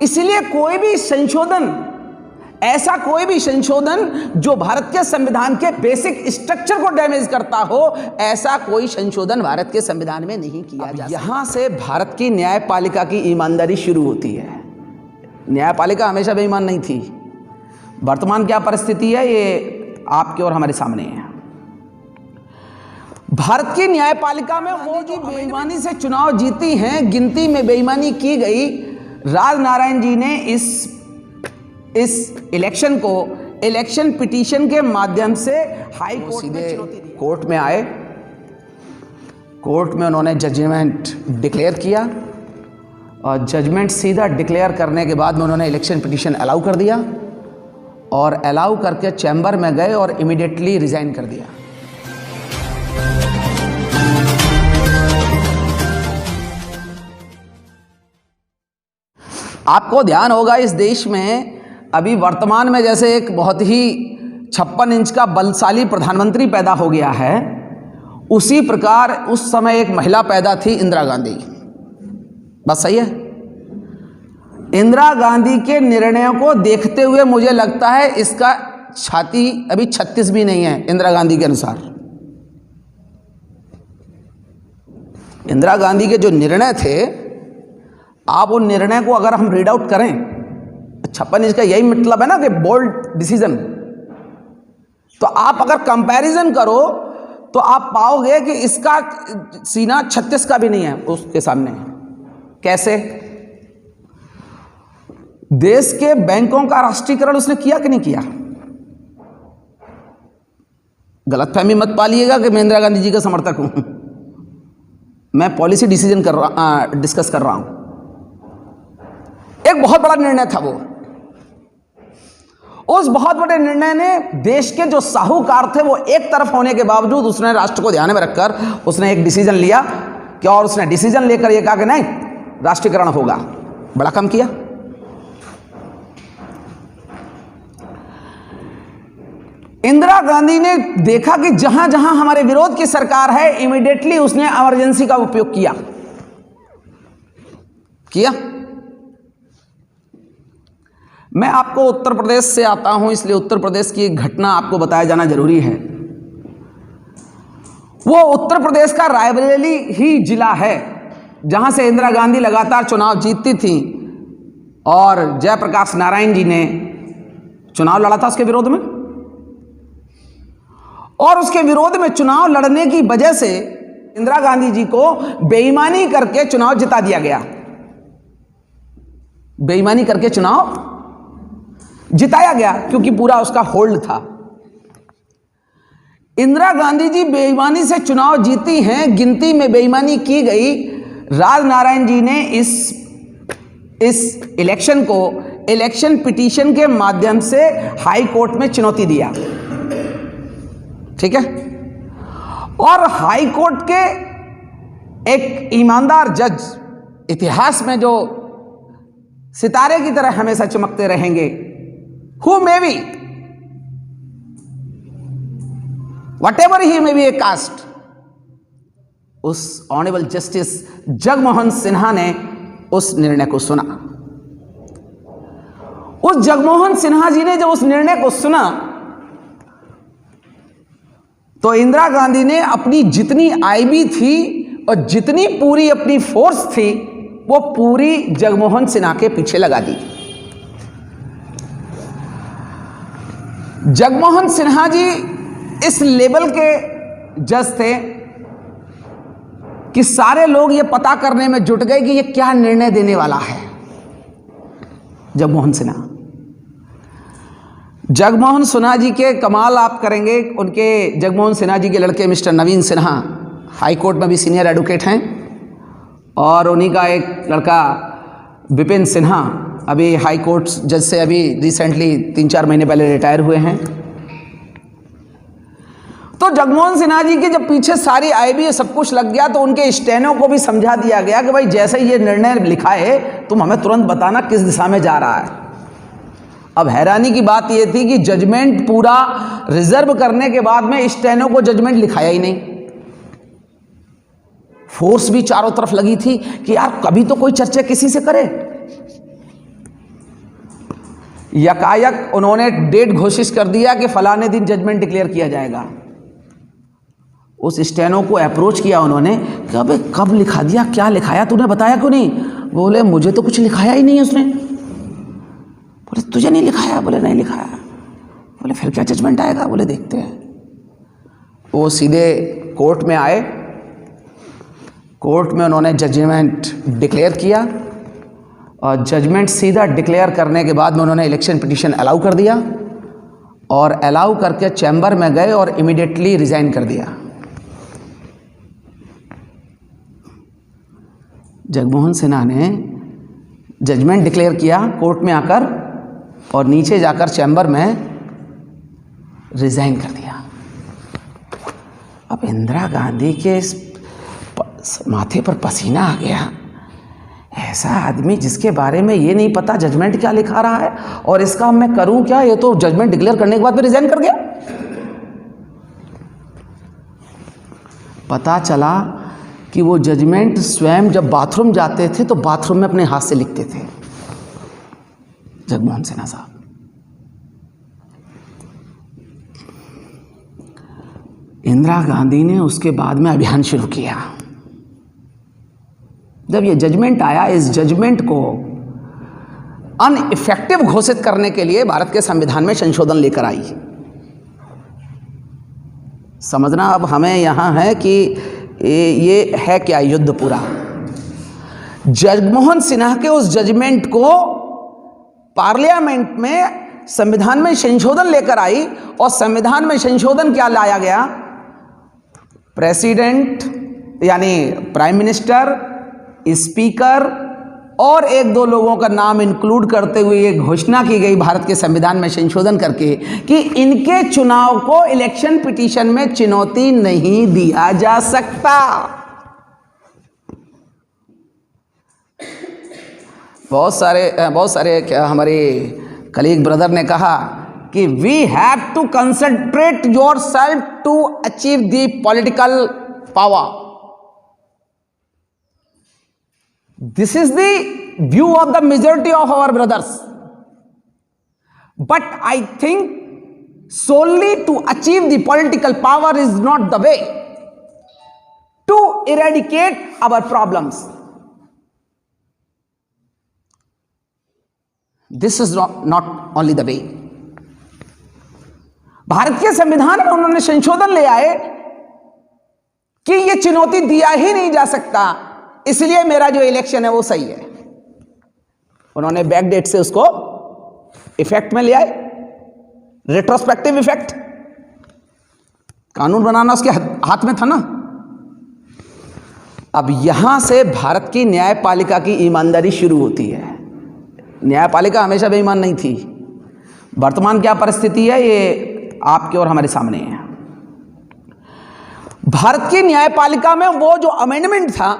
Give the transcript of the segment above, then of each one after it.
इसलिए कोई भी संशोधन, ऐसा कोई भी संशोधन जो भारत के संविधान के बेसिक स्ट्रक्चर को डैमेज करता हो, ऐसा कोई संशोधन भारत के संविधान में नहीं किया जा सकता। यहां से भारत की न्यायपालिका की ईमानदारी शुरू होती है। न्यायपालिका हमेशा बेईमान नहीं थी। वर्तमान क्या परिस्थिति है ये आपके और हमारे सामने है। भारत की न्यायपालिका में वो जो बेईमानी से चुनाव जीती हैं, गिनती में बेईमानी की गई। राजनारायण जी ने इस इलेक्शन को इलेक्शन पिटीशन के माध्यम से हाई कोर्ट में चुनौती दी। कोर्ट में आए, कोर्ट में उन्होंने जजमेंट डिक्लेयर किया और जजमेंट सीधा डिक्लेयर करने के बाद में उन्होंने इलेक्शन पिटीशन अलाउ कर दिया और अलाउ करके चैम्बर में गए और इमीडिएटली रिजाइन कर दिया। आपको ध्यान होगा इस देश में अभी वर्तमान में जैसे एक बहुत ही 56 इंच का बलशाली प्रधानमंत्री पैदा हो गया है, उसी प्रकार उस समय एक महिला पैदा थी, इंदिरा गांधी। बस सही है। इंदिरा गांधी के निर्णयों को देखते हुए मुझे लगता है इसका छाती अभी 36 भी नहीं है इंदिरा गांधी के अनुसार। इंदिरा गांधी के जो निर्णय थे, आप उन निर्णय को अगर हम रीड आउट करें, 56 इंच का यही मतलब है ना कि बोल्ड डिसीजन। तो आप अगर कंपैरिजन करो तो आप पाओगे कि इसका सीना 36 का भी नहीं है उसके सामने। कैसे? देश के बैंकों का राष्ट्रीयकरण उसने किया कि नहीं किया? गलतफहमी मत पालिएगा कि मैं इंदिरा गांधी जी का समर्थक हूं। मैं पॉलिसी डिसीजन डिस्कस कर रहा हूं। एक बहुत बड़ा निर्णय था वो। उस बहुत बड़े निर्णय ने देश के जो साहूकार थे वो एक तरफ होने के बावजूद उसने राष्ट्र को ध्यान में रखकर उसने एक डिसीजन लिया कि, और उसने डिसीजन लेकर यह कहा कि नहीं, राष्ट्रीयकरण होगा। बड़ा काम किया। इंदिरा गांधी ने देखा कि जहां जहां हमारे विरोध की सरकार है, इमीडिएटली उसने इमरजेंसी का उपयोग किया। मैं आपको उत्तर प्रदेश से आता हूं, इसलिए उत्तर प्रदेश की एक घटना आपको बताया जाना जरूरी है। वो उत्तर प्रदेश का रायबरेली ही जिला है जहां से इंदिरा गांधी लगातार चुनाव जीतती थी और जयप्रकाश नारायण जी ने चुनाव लड़ा था उसके विरोध में, और उसके विरोध में चुनाव लड़ने की वजह से इंदिरा गांधी जी को बेईमानी करके चुनाव जिता दिया गया। बेईमानी करके चुनाव जिताया गया क्योंकि पूरा उसका होल्ड था। इंदिरा गांधी जी बेईमानी से चुनाव जीती हैं, गिनती में बेईमानी की गई। राजनारायण जी ने इस इलेक्शन को इलेक्शन पिटीशन के माध्यम से हाई कोर्ट में चुनौती दिया। ठीक है। और हाई कोर्ट के एक ईमानदार जज इतिहास में जो सितारे की तरह हमेशा चमकते रहेंगे, who may be, whatever he may be a caste, उस ऑनरेबल जस्टिस जगमोहन सिन्हा ने उस निर्णय को सुना। उस जगमोहन सिन्हा जी ने जब उस निर्णय को सुना तो इंदिरा गांधी ने अपनी जितनी आईबी थी और जितनी पूरी अपनी फोर्स थी वो पूरी जगमोहन सिन्हा के पीछे लगा दी। जगमोहन सिन्हा जी इस लेवल के जज थे कि सारे लोग ये पता करने में जुट गए कि ये क्या निर्णय देने वाला है। जगमोहन सिन्हा जी के कमाल आप करेंगे। उनके जगमोहन सिन्हा जी के लड़के मिस्टर नवीन सिन्हा हाई कोर्ट में भी सीनियर एडवोकेट हैं, और उन्हीं का एक लड़का विपिन सिन्हा अभी हाई कोर्ट जज से अभी रिसेंटली 3-4 महीने पहले रिटायर हुए हैं। तो जगमोहन सिन्हा जी के जब पीछे सारी आईबी सब कुछ लग गया तो उनके स्टेनो को भी समझा दिया गया कि भाई जैसे ही ये निर्णय लिखा है तुम हमें तुरंत बताना किस दिशा में जा रहा है। अब हैरानी की बात यह थी कि जजमेंट पूरा रिजर्व करने के बाद में स्टेनो को जजमेंट लिखाया ही नहीं। फोर्स भी चारों तरफ लगी थी कि यार कभी तो कोई चर्चा किसी से करे। यकायक उन्होंने डेट घोषित कर दिया कि फलाने दिन जजमेंट डिक्लेयर किया जाएगा। उस स्टेनो को अप्रोच किया उन्होंने कि अबे कब लिखा दिया, क्या लिखाया, तूने बताया क्यों नहीं? बोले मुझे तो कुछ लिखाया ही नहीं है उसने। बोले तुझे नहीं लिखाया? बोले नहीं लिखाया। बोले फिर क्या जजमेंट आएगा? बोले देखते हैं। वो सीधे कोर्ट में आए, कोर्ट में उन्होंने जजमेंट डिक्लेयर किया और जजमेंट सीधा डिक्लेयर करने के बाद में उन्होंने इलेक्शन पिटीशन अलाउ कर दिया और अलाउ करके चैम्बर में गए और इमीडिएटली रिजाइन कर दिया। जगमोहन सिन्हा ने जजमेंट डिक्लेयर किया कोर्ट में आकर और नीचे जाकर चैम्बर में रिजाइन कर दिया। अब इंदिरा गांधी के माथे पर पसीना आ गया। ऐसा आदमी जिसके बारे में ये नहीं पता जजमेंट क्या लिखा रहा है और इसका मैं करूं क्या, ये तो जजमेंट डिक्लेयर करने के बाद भी रिजाइन कर गया। पता चला कि वो जजमेंट स्वयं जब बाथरूम जाते थे तो बाथरूम में अपने हाथ से लिखते थे जगमोहन सिन्हा साहब। इंदिरा गांधी ने उसके बाद में अभियान शुरू किया। जब ये जजमेंट आया, इस जजमेंट को अनइफेक्टिव घोषित करने के लिए भारत के संविधान में संशोधन लेकर आई। समझना अब हमें यहां है कि ये है क्या युद्ध पूरा। जगमोहन सिन्हा के उस जजमेंट को पार्लियामेंट में संविधान में संशोधन लेकर आई और संविधान में संशोधन क्या लाया गया? प्रेसिडेंट यानी प्राइम मिनिस्टर, स्पीकर और एक दो लोगों का नाम इंक्लूड करते हुए ये घोषणा की गई भारत के संविधान में संशोधन करके कि इनके चुनाव को इलेक्शन पिटीशन में चुनौती नहीं दिया जा सकता। बहुत सारे हमारे कलीग ब्रदर ने कहा कि we have to concentrate yourself to achieve the political power. This is the view of the majority of our brothers. But I think solely to achieve the political power is not the way to eradicate our problems. This is not only the way. Bharat के संविधान में उन्होंने संशोधन ले आए कि यह चुनौती दिया ही नहीं जा सकता, इसलिए मेरा जो इलेक्शन है वो सही है। उन्होंने बैक डेट से उसको इफेक्ट में ले आए, रेट्रोस्पेक्टिव इफेक्ट। कानून बनाना उसके हाथ में था ना। अब यहां से भारत की न्यायपालिका की ईमानदारी शुरू होती है। न्यायपालिका हमेशा बेईमान नहीं थी। वर्तमान क्या परिस्थिति है ये आपके और हमारे सामने है। भारत की न्यायपालिका में वो जो अमेंडमेंट था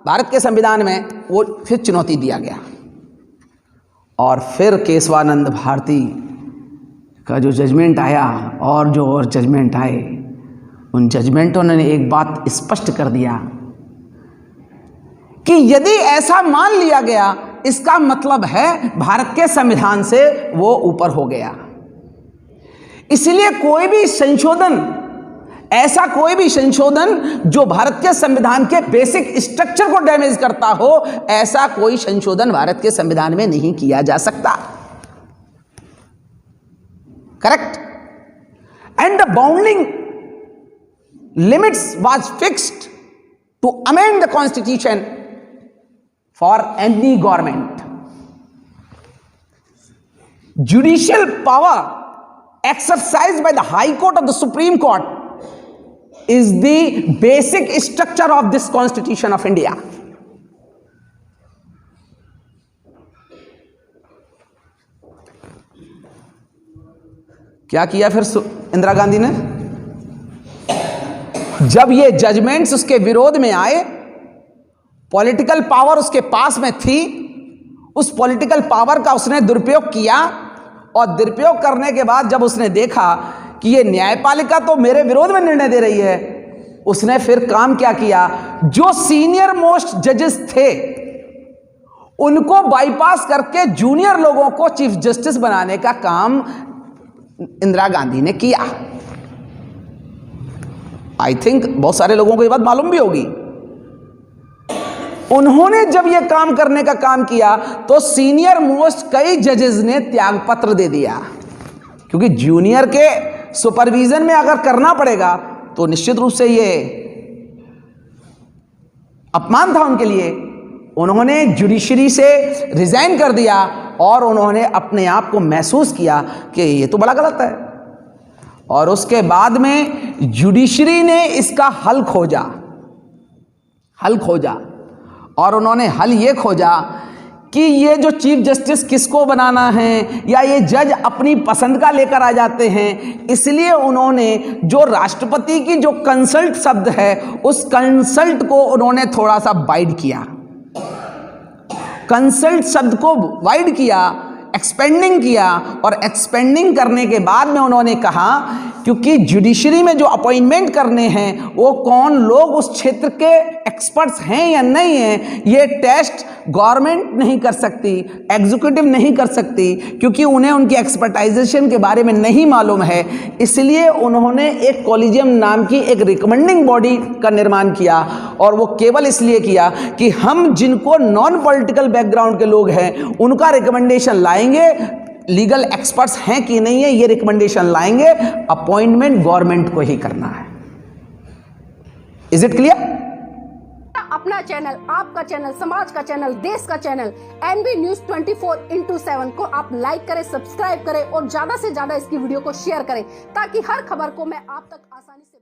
भारत के संविधान में, वो फिर चुनौती दिया गया। और फिर केशवानंद भारती का जो जजमेंट आया और जो और जजमेंट आए, उन जजमेंटों ने एक बात स्पष्ट कर दिया कि यदि ऐसा मान लिया गया, इसका मतलब है भारत के संविधान से वो ऊपर हो गया। इसलिए कोई भी संशोधन, ऐसा कोई भी संशोधन जो भारत के संविधान के बेसिक स्ट्रक्चर को डैमेज करता हो, ऐसा कोई संशोधन भारत के संविधान में नहीं किया जा सकता। Correct? And the bounding limits was fixed to amend the constitution for any government. Judicial power exercised by the High Court of the Supreme Court is the basic structure of this Constitution of India. क्या किया फिर इंदिरा गांधी ने? जब ये judgements उसके विरोध में आए, पॉलिटिकल पावर उसके पास में थी, उस पॉलिटिकल पावर का उसने दुरुपयोग किया और दुरुपयोग करने के बाद जब उसने देखा कि ये न्यायपालिका तो मेरे विरोध में निर्णय दे रही है, उसने फिर काम क्या किया? जो सीनियर मोस्ट जजेस थे उनको बाईपास करके जूनियर लोगों को चीफ जस्टिस बनाने का काम इंदिरा गांधी ने किया। आई थिंक बहुत सारे लोगों को ये बात मालूम भी होगी। उन्होंने जब यह काम करने का काम किया तो सीनियर मोस्ट कई जजेस ने त्यागपत्र दे दिया, क्योंकि जूनियर के सुपरविजन में अगर करना पड़ेगा तो निश्चित रूप से यह अपमान था उनके लिए। उन्होंने जुडिशरी से रिजाइन कर दिया और उन्होंने अपने आप को महसूस किया कि ये तो बड़ा गलत है, और उसके बाद में जुडिशरी ने इसका हल खोजा और उन्होंने हल ये खोजा कि ये जो चीफ जस्टिस किसको बनाना है, या ये जज अपनी पसंद का लेकर आ जाते हैं, इसलिए उन्होंने जो राष्ट्रपति की जो कंसल्ट शब्द है उस कंसल्ट को उन्होंने थोड़ा सा वाइड किया, कंसल्ट शब्द को वाइड किया, एक्सपेंडिंग किया, और एक्सपेंडिंग करने के बाद में उन्होंने कहा क्योंकि जुडिशरी में जो अपॉइंटमेंट करने हैं वो कौन लोग उस क्षेत्र के एक्सपर्ट्स हैं या नहीं हैं, ये टेस्ट गवर्नमेंट नहीं कर सकती, एग्जीक्यूटिव नहीं कर सकती, क्योंकि उन्हें उनकी एक्सपर्टाइजेशन के बारे में नहीं मालूम है। इसलिए उन्होंने एक कॉलेजियम नाम की एक रिकमेंडिंग बॉडी का निर्माण किया, और वो केवल इसलिए किया कि हम जिनको नॉन पॉलिटिकल बैकग्राउंड के लोग हैं उनका रिकमेंडेशन लाएंगे, लीगल एक्सपर्ट्स हैं कि नहीं है ये रिकमेंडेशन लाएंगे, अपॉइंटमेंट गवर्नमेंट को ही करना है। Is it clear? अपना चैनल, आपका चैनल, समाज का चैनल, देश का चैनल एनबी न्यूज 24/7 को आप लाइक करें, सब्सक्राइब करें और ज्यादा से ज्यादा इसकी वीडियो को शेयर करें, ताकि हर खबर को मैं आप तक आसानी से